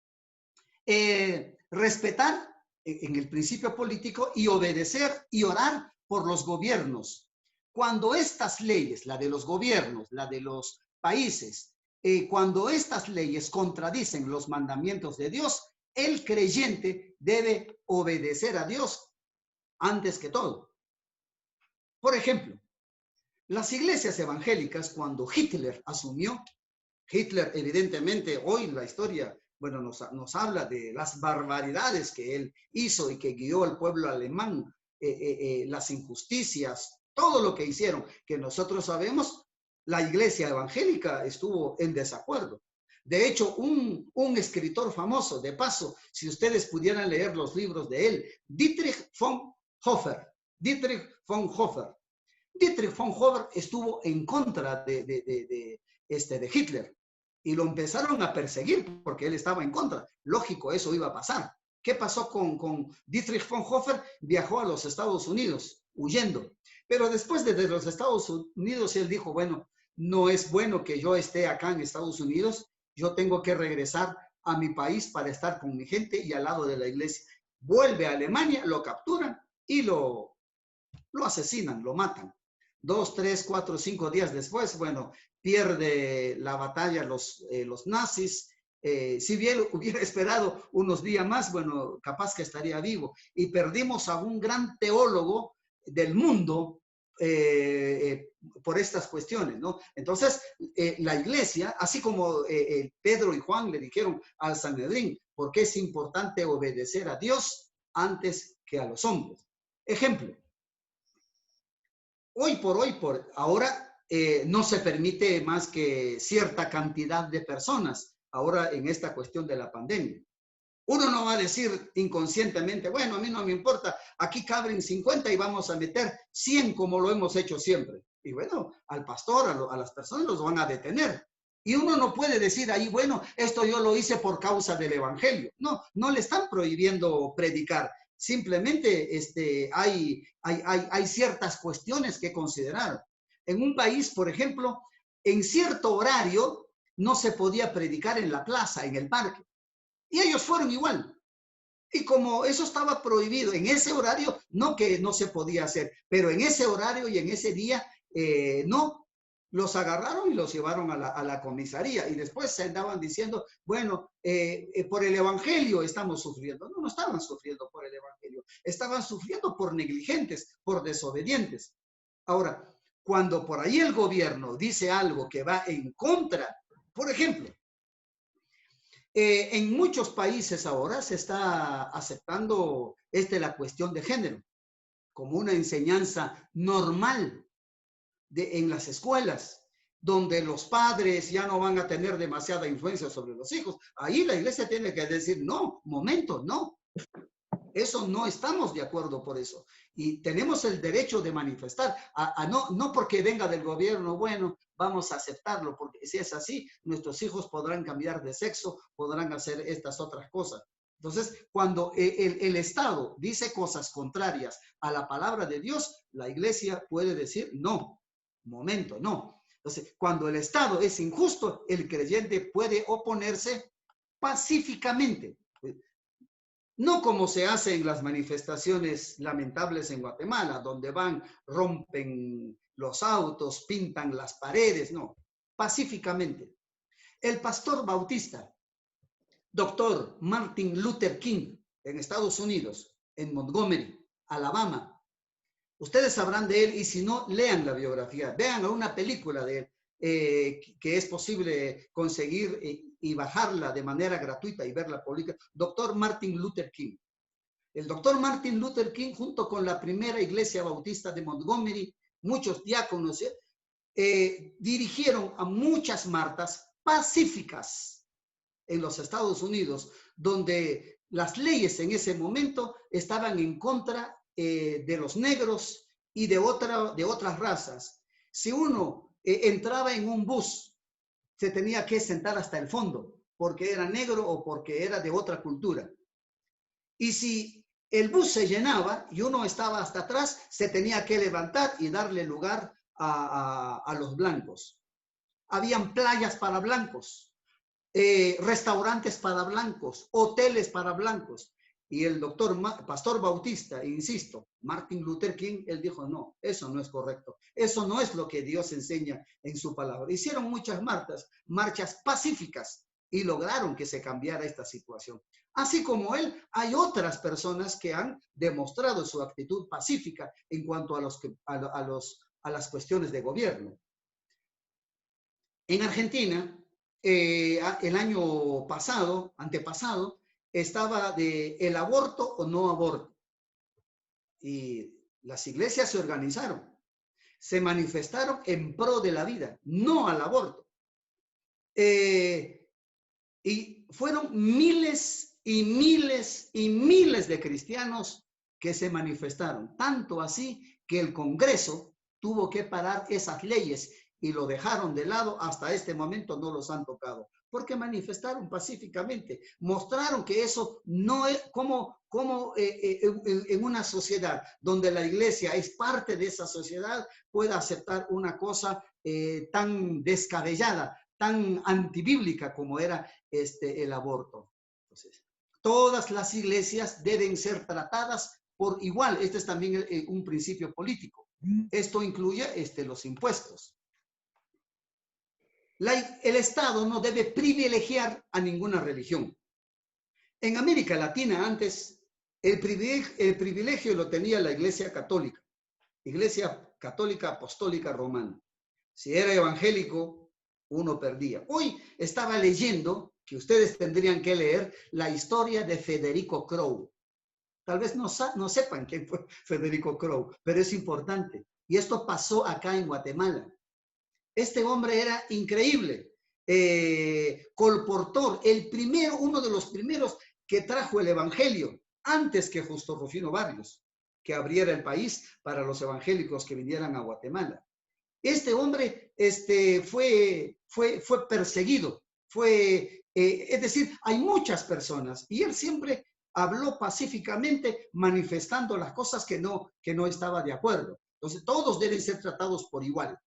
respetar en el principio político y obedecer y orar por los gobiernos. Cuando estas leyes, la de los gobiernos, la de los países, cuando estas leyes contradicen los mandamientos de Dios, el creyente debe obedecer a Dios antes que todo. Por ejemplo, las iglesias evangélicas, cuando Hitler asumió, Hitler evidentemente hoy la historia, bueno, nos habla de las barbaridades que él hizo y que guió al pueblo alemán, las injusticias, todo lo que hicieron, que nosotros sabemos, la iglesia evangélica estuvo en desacuerdo. De hecho, un escritor famoso, de paso, si ustedes pudieran leer los libros de él, Dietrich von Hofer. Dietrich von Hofer estuvo en contra de Hitler y lo empezaron a perseguir porque él estaba en contra. Lógico, eso iba a pasar. ¿Qué pasó con Dietrich von Hofer? Viajó a los Estados Unidos huyendo. Pero después de los Estados Unidos, él dijo, bueno, no es bueno que yo esté acá en Estados Unidos, yo tengo que regresar a mi país para estar con mi gente y al lado de la iglesia. Vuelve a Alemania, lo capturan y lo asesinan, lo matan. 2, 3, 4, 5 días después, bueno, pierde la batalla los nazis. Si bien hubiera esperado unos días más, bueno, capaz que estaría vivo. Y perdimos a un gran teólogo del mundo por estas cuestiones, ¿no? Entonces, la iglesia, así como Pedro y Juan le dijeron al Sanedrín, porque es importante obedecer a Dios antes que a los hombres. Ejemplo. Hoy por ahora no se permite más que cierta cantidad de personas, ahora en esta cuestión de la pandemia. Uno no va a decir inconscientemente, bueno, a mí no me importa, aquí caben 50 y vamos a meter 100 como lo hemos hecho siempre. Y bueno, al pastor, a las personas los van a detener. Y uno no puede decir ahí, bueno, esto yo lo hice por causa del evangelio. No, no le están prohibiendo predicar. Simplemente hay ciertas cuestiones que considerar. En un país, por ejemplo, en cierto horario no se podía predicar en la plaza, en el parque. Y ellos fueron igual. Y como eso estaba prohibido en ese horario, no que no se podía hacer, pero en ese horario y en ese día, no. Los agarraron y los llevaron a la comisaría. Y después se andaban diciendo, bueno, por el evangelio estamos sufriendo. No, no estaban sufriendo por el evangelio. Estaban sufriendo por negligentes, por desobedientes. Ahora, cuando por ahí el gobierno dice algo que va en contra, por ejemplo, en muchos países ahora se está aceptando la cuestión de género como una enseñanza normal en las escuelas, donde los padres ya no van a tener demasiada influencia sobre los hijos. Ahí la iglesia tiene que decir, no, momento, no. Eso no estamos de acuerdo por eso. Y tenemos el derecho de manifestar, no porque venga del gobierno, bueno, vamos a aceptarlo, porque si es así, nuestros hijos podrán cambiar de sexo, podrán hacer estas otras cosas. Entonces, cuando el Estado dice cosas contrarias a la palabra de Dios, la iglesia puede decir, no, momento, no. Entonces, cuando el Estado es injusto, el creyente puede oponerse pacíficamente. No como se hace en las manifestaciones lamentables en Guatemala, donde van, rompen los autos, pintan las paredes, no, pacíficamente. El pastor bautista, doctor Martin Luther King, en Estados Unidos, en Montgomery, Alabama. Ustedes sabrán de él y si no, lean la biografía, vean una película de él, que es posible conseguir y bajarla de manera gratuita y verla pública. Doctor Martin Luther King. El doctor Martin Luther King, junto con la primera iglesia bautista de Montgomery, muchos diáconos, dirigieron a muchas marchas pacíficas en los Estados Unidos, donde las leyes en ese momento estaban en contra de los negros y de otras razas. Si uno entraba en un bus, se tenía que sentar hasta el fondo, porque era negro o porque era de otra cultura. Y si el bus se llenaba y uno estaba hasta atrás, se tenía que levantar y darle lugar a los blancos. Habían playas para blancos, restaurantes para blancos, hoteles para blancos. Y el pastor bautista, insisto, Martin Luther King, él dijo, no, eso no es correcto. Eso no es lo que Dios enseña en su palabra. Hicieron muchas marchas pacíficas y lograron que se cambiara esta situación. Así como él, hay otras personas que han demostrado su actitud pacífica en cuanto a las cuestiones de gobierno. En Argentina, el año antepasado, estaba de el aborto o no aborto. Y las iglesias se organizaron, se manifestaron en pro de la vida, no al aborto. Y fueron miles y miles y miles de cristianos que se manifestaron, tanto así que el Congreso tuvo que parar esas leyes y lo dejaron de lado. Hasta este momento no los han tocado, porque manifestaron pacíficamente, mostraron que eso no es como en una sociedad donde la iglesia es parte de esa sociedad, pueda aceptar una cosa tan descabellada, tan antibíblica como era el aborto. Entonces, todas las iglesias deben ser tratadas por igual. Este es también un principio político. Esto incluye los impuestos. El Estado no debe privilegiar a ninguna religión. En América Latina antes el privilegio lo tenía la Iglesia Católica Apostólica Romana. Si era evangélico, uno perdía. Hoy estaba leyendo, que ustedes tendrían que leer, la historia de Federico Crowe. Tal vez no sepan quién fue Federico Crowe, pero es importante. Y esto pasó acá en Guatemala. Este hombre era increíble, colportor, uno de los primeros que trajo el evangelio, antes que Justo Rufino Barrios, que abriera el país para los evangélicos que vinieran a Guatemala. Este hombre fue perseguido, es decir, hay muchas personas, y él siempre habló pacíficamente, manifestando las cosas que no estaba de acuerdo. Entonces, todos deben ser tratados por igual.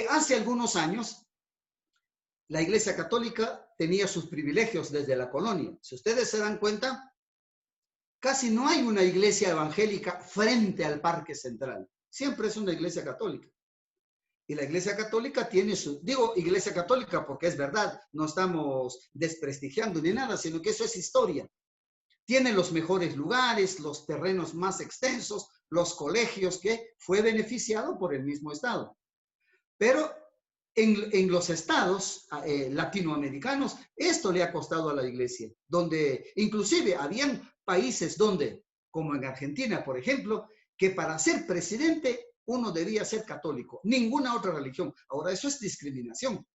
Hace algunos años, la Iglesia Católica tenía sus privilegios desde la colonia. Si ustedes se dan cuenta, casi no hay una iglesia evangélica frente al Parque Central. Siempre es una iglesia católica. Y la Iglesia Católica tiene digo Iglesia Católica porque es verdad, no estamos desprestigiando ni nada, sino que eso es historia. Tiene los mejores lugares, los terrenos más extensos, los colegios, que fue beneficiado por el mismo Estado. Pero en los estados latinoamericanos, esto le ha costado a la iglesia, donde inclusive habían países donde, como en Argentina, por ejemplo, que para ser presidente uno debía ser católico, ninguna otra religión. Ahora, eso es discriminación,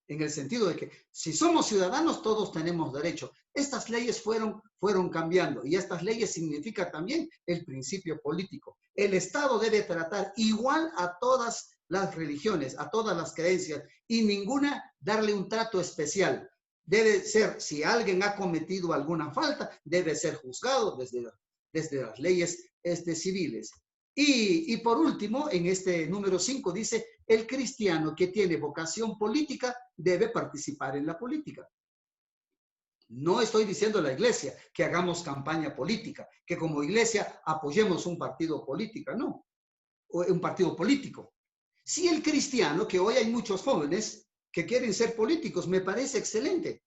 en el sentido de que si somos ciudadanos, todos tenemos derecho. Estas leyes fueron cambiando, y estas leyes significan también el principio político. El Estado debe tratar igual a todas las religiones, a todas las creencias, y ninguna darle un trato especial. Debe ser, si alguien ha cometido alguna falta, debe ser juzgado desde las leyes civiles. Y por último, en este número 5 dice, el cristiano que tiene vocación política debe participar en la política. No estoy diciendo a la iglesia que hagamos campaña política, que como iglesia apoyemos un partido político, no, un partido político. Si el cristiano, que hoy hay muchos jóvenes que quieren ser políticos, me parece excelente.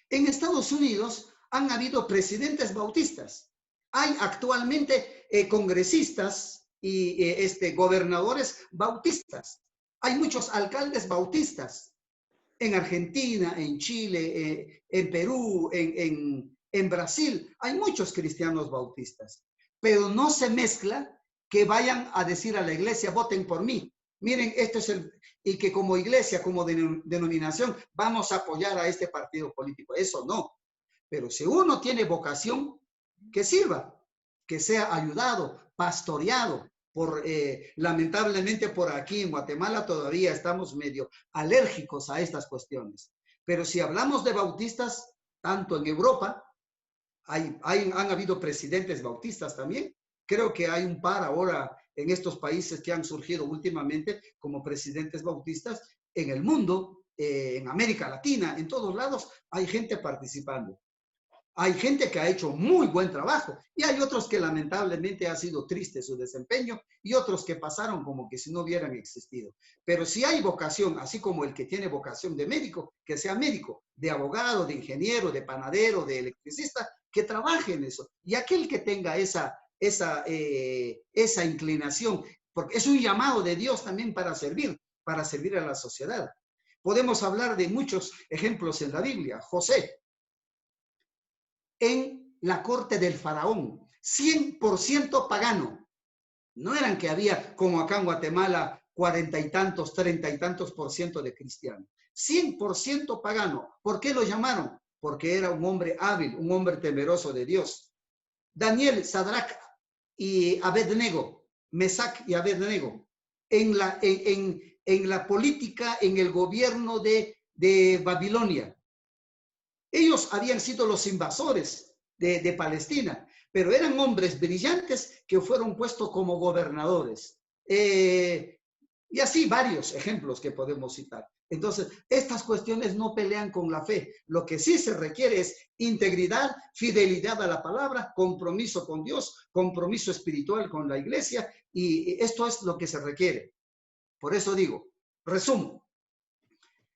En Estados Unidos han habido presidentes bautistas. Hay actualmente congresistas y gobernadores bautistas. Hay muchos alcaldes bautistas. En Argentina, en Chile, en Perú, en Brasil, hay muchos cristianos bautistas. Pero no se mezcla que vayan a decir a la iglesia, voten por mí. Miren, esto es y que como iglesia, como denominación, vamos a apoyar a este partido político. Eso no. Pero si uno tiene vocación, que sirva, que sea ayudado, pastoreado. Lamentablemente por aquí en Guatemala todavía estamos medio alérgicos a estas cuestiones. Pero si hablamos de bautistas, tanto en Europa, han habido presidentes bautistas también. Creo que hay un par ahora en estos países que han surgido últimamente como presidentes bautistas. En el mundo, en América Latina, en todos lados, hay gente participando. Hay gente que ha hecho muy buen trabajo y hay otros que lamentablemente ha sido triste su desempeño y otros que pasaron como que si no hubieran existido. Pero si hay vocación, así como el que tiene vocación de médico, que sea médico, de abogado, de ingeniero, de panadero, de electricista, que trabaje en eso. Y aquel que tenga esa inclinación, porque es un llamado de Dios también para servir a la sociedad. Podemos hablar de muchos ejemplos en la Biblia. José, en la corte del faraón, 100% pagano. No eran que había, como acá en Guatemala, 40 y tantos, 30 y tantos % de cristianos. 100% pagano. ¿Por qué lo llamaron? Porque era un hombre hábil, un hombre temeroso de Dios. Daniel, Sadrach y Abednego, Mesac y Abednego, en la política, en el gobierno de Babilonia. Ellos habían sido los invasores de Palestina, pero eran hombres brillantes que fueron puestos como gobernadores. Y así varios ejemplos que podemos citar. Entonces, estas cuestiones no pelean con la fe. Lo que sí se requiere es integridad, fidelidad a la palabra, compromiso con Dios, compromiso espiritual con la iglesia, y esto es lo que se requiere. Por eso digo, resumo,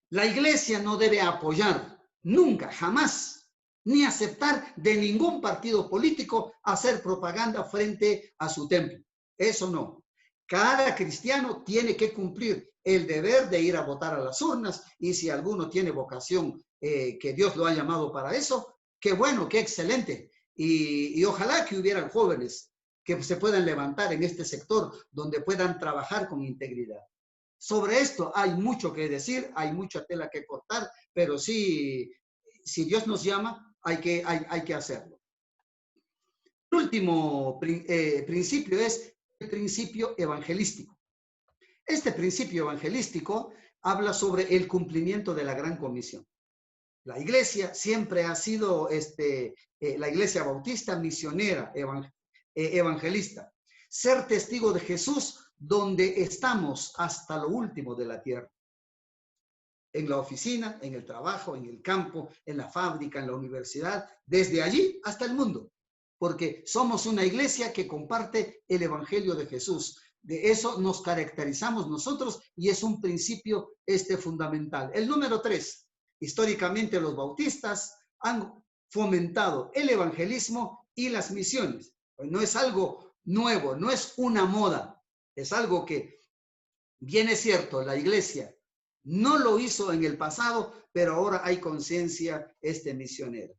la iglesia no debe apoyar nunca, jamás, ni aceptar de ningún partido político hacer propaganda frente a su templo. Eso no. Cada cristiano tiene que cumplir el deber de ir a votar a las urnas, y si alguno tiene vocación, que Dios lo ha llamado para eso, qué bueno, qué excelente. Y ojalá que hubieran jóvenes que se puedan levantar en este sector donde puedan trabajar con integridad. Sobre esto hay mucho que decir, hay mucha tela que cortar, pero sí, si Dios nos llama, hay que hacerlo. El último principio es el principio evangelístico. Este principio evangelístico habla sobre el cumplimiento de la Gran Comisión. La iglesia siempre ha sido la iglesia bautista misionera, evangelista. Ser testigo de Jesús donde estamos hasta lo último de la tierra. En la oficina, en el trabajo, en el campo, en la fábrica, en la universidad, desde allí hasta el mundo. Porque somos una iglesia que comparte el evangelio de Jesús. De eso nos caracterizamos nosotros y es un principio fundamental. El número 3, históricamente los bautistas han fomentado el evangelismo y las misiones. No es algo nuevo, no es una moda, es algo que, bien es cierto, la iglesia no lo hizo en el pasado, pero ahora hay conciencia misionera.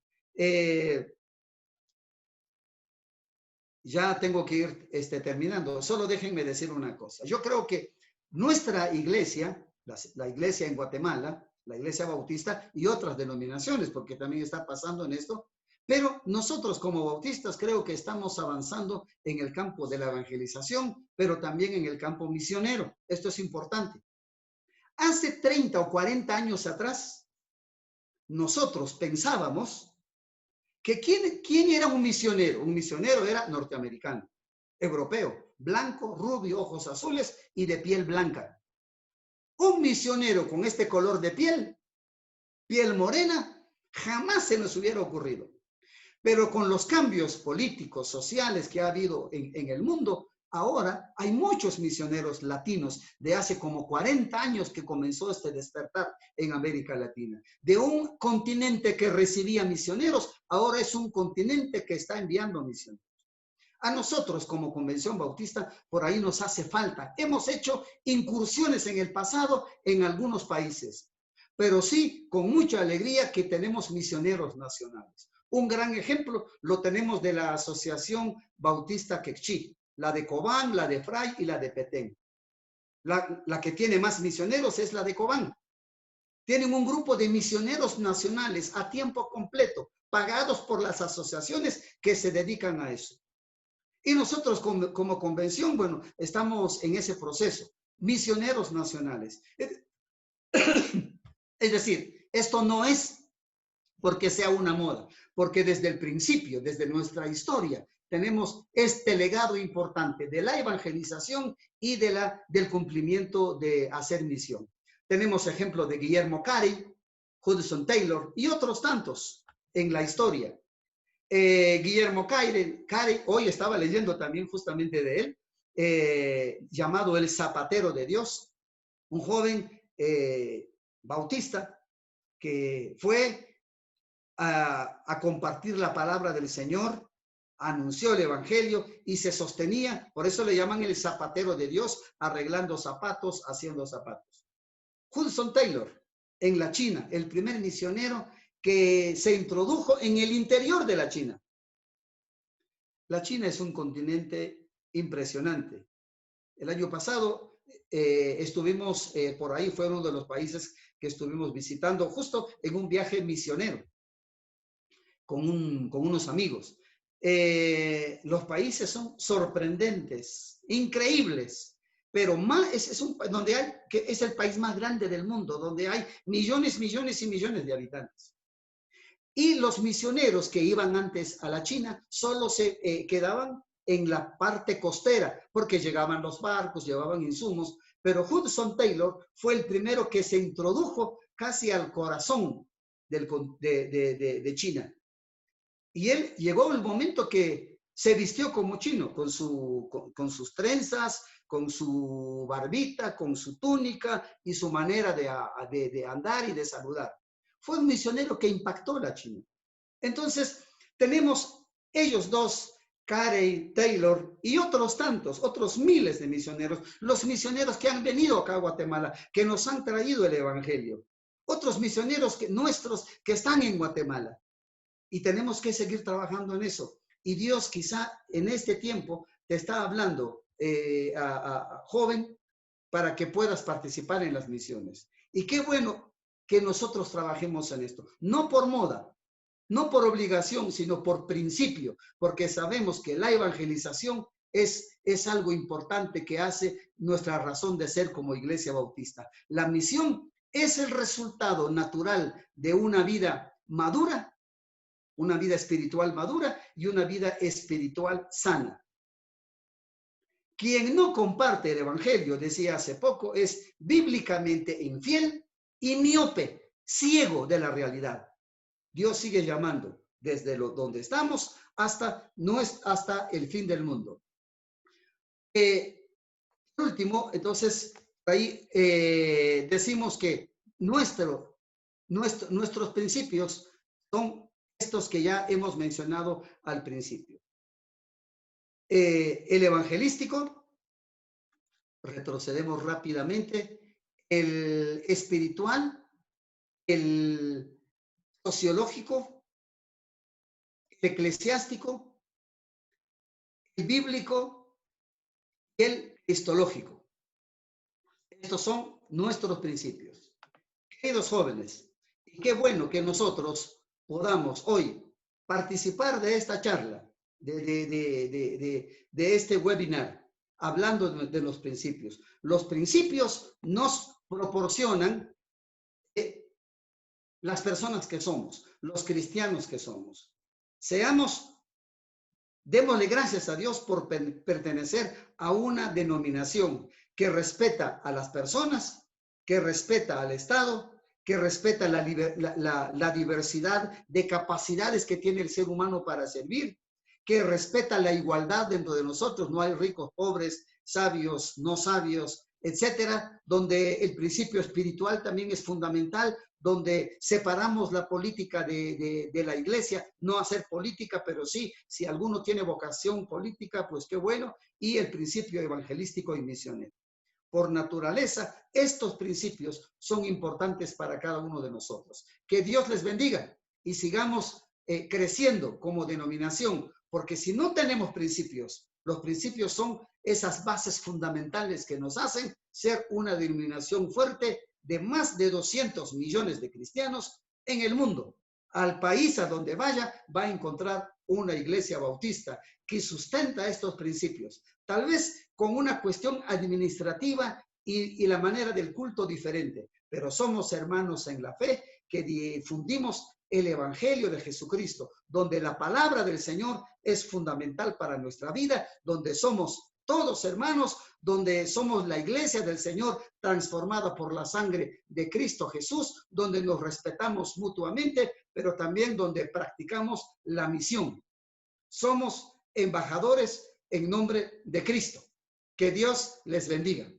Ya tengo que ir terminando. Solo déjenme decir una cosa. Yo creo que nuestra iglesia, la iglesia en Guatemala, la iglesia bautista y otras denominaciones, porque también está pasando en esto, pero nosotros como bautistas creo que estamos avanzando en el campo de la evangelización, pero también en el campo misionero. Esto es importante. Hace 30 o 40 años atrás, nosotros pensábamos que ¿quién era un misionero? Un misionero era norteamericano, europeo, blanco, rubio, ojos azules y de piel blanca. Un misionero con este color de piel morena, jamás se nos hubiera ocurrido. Pero con los cambios políticos, sociales que ha habido en el mundo, ahora hay muchos misioneros latinos de hace como 40 años que comenzó despertar en América Latina. De un continente que recibía misioneros, ahora es un continente que está enviando misioneros. A nosotros como Convención Bautista, por ahí nos hace falta. Hemos hecho incursiones en el pasado en algunos países, pero sí con mucha alegría que tenemos misioneros nacionales. Un gran ejemplo lo tenemos de la Asociación Bautista Quechí, la de Cobán, la de Fray y la de Petén. La que tiene más misioneros es la de Cobán. Tienen un grupo de misioneros nacionales a tiempo completo, pagados por las asociaciones que se dedican a eso. Y nosotros como convención, bueno, estamos en ese proceso, misioneros nacionales. Es decir, esto no es porque sea una moda, porque desde el principio, desde nuestra historia, tenemos este legado importante de la evangelización y del cumplimiento de hacer misión. Tenemos ejemplo de Guillermo Carey, Hudson Taylor y otros tantos en la historia Guillermo Carey, hoy estaba leyendo también justamente de él, llamado el Zapatero de Dios, un joven bautista que fue a compartir la palabra del Señor, anunció el evangelio y se sostenía, por eso le llaman el zapatero de Dios, arreglando zapatos, haciendo zapatos. Hudson Taylor, en la China, el primer misionero que se introdujo en el interior de la China. La China es un continente impresionante. El año pasado estuvimos por ahí, fue uno de los países que estuvimos visitando justo en un viaje misionero con unos amigos. Los países son sorprendentes, increíbles, pero más donde hay, que es el país más grande del mundo, donde hay millones, millones y millones de habitantes. Y los misioneros que iban antes a la China solo se quedaban en la parte costera, porque llegaban los barcos, llevaban insumos, pero Hudson Taylor fue el primero que se introdujo casi al corazón de China. Y él llegó el momento que se vistió como chino, con sus trenzas, con su barbita, con su túnica y su manera de andar y de saludar. Fue un misionero que impactó la China. Entonces, tenemos ellos dos, Carey, Taylor y otros tantos, otros miles de misioneros, los misioneros que han venido acá a Guatemala, que nos han traído el evangelio. Otros misioneros nuestros que están en Guatemala. Y tenemos que seguir trabajando en eso. Y Dios quizá en este tiempo te está hablando, joven, para que puedas participar en las misiones. Y qué bueno que nosotros trabajemos en esto. No por moda, no por obligación, sino por principio, porque sabemos que la evangelización es algo importante que hace nuestra razón de ser como Iglesia Bautista. La misión es el resultado natural de una vida madura, una vida espiritual madura y una vida espiritual sana. Quien no comparte el evangelio, decía hace poco, es bíblicamente infiel y miope, ciego de la realidad. Dios sigue llamando desde donde estamos hasta el fin del mundo. Por último, entonces, ahí decimos que nuestros principios son estos que ya hemos mencionado al principio. El evangelístico, retrocedemos rápidamente, el espiritual, el sociológico, el eclesiástico, el bíblico y el cristológico. Estos son nuestros principios. Queridos jóvenes, y qué bueno que nosotros podamos hoy participar de esta charla, de este webinar, hablando de los principios. Los principios nos proporcionan las personas que somos, los cristianos que somos. Démosle gracias a Dios por pertenecer a una denominación que respeta a las personas, que respeta al Estado, que respeta la diversidad de capacidades que tiene el ser humano para servir, que respeta la igualdad dentro de nosotros. No hay ricos, pobres, sabios, no sabios, etcétera, donde el principio espiritual también es fundamental, donde separamos la política de la iglesia, no hacer política, pero sí, si alguno tiene vocación política, pues qué bueno, y el principio evangelístico y misionero. Por naturaleza, estos principios son importantes para cada uno de nosotros. Que Dios les bendiga y sigamos creciendo como denominación, porque si no tenemos principios, los principios son esas bases fundamentales que nos hacen ser una denominación fuerte de más de 200 millones de cristianos en el mundo. Al país a donde vaya, va a encontrar una iglesia bautista que sustenta estos principios. Tal vez con una cuestión administrativa y la manera del culto diferente, pero somos hermanos en la fe que difundimos el Evangelio de Jesucristo, donde la palabra del Señor es fundamental para nuestra vida, donde somos todos hermanos, donde somos la iglesia del Señor transformada por la sangre de Cristo Jesús, donde nos respetamos mutuamente, pero también donde practicamos la misión. Somos embajadores en nombre de Cristo. Que Dios les bendiga.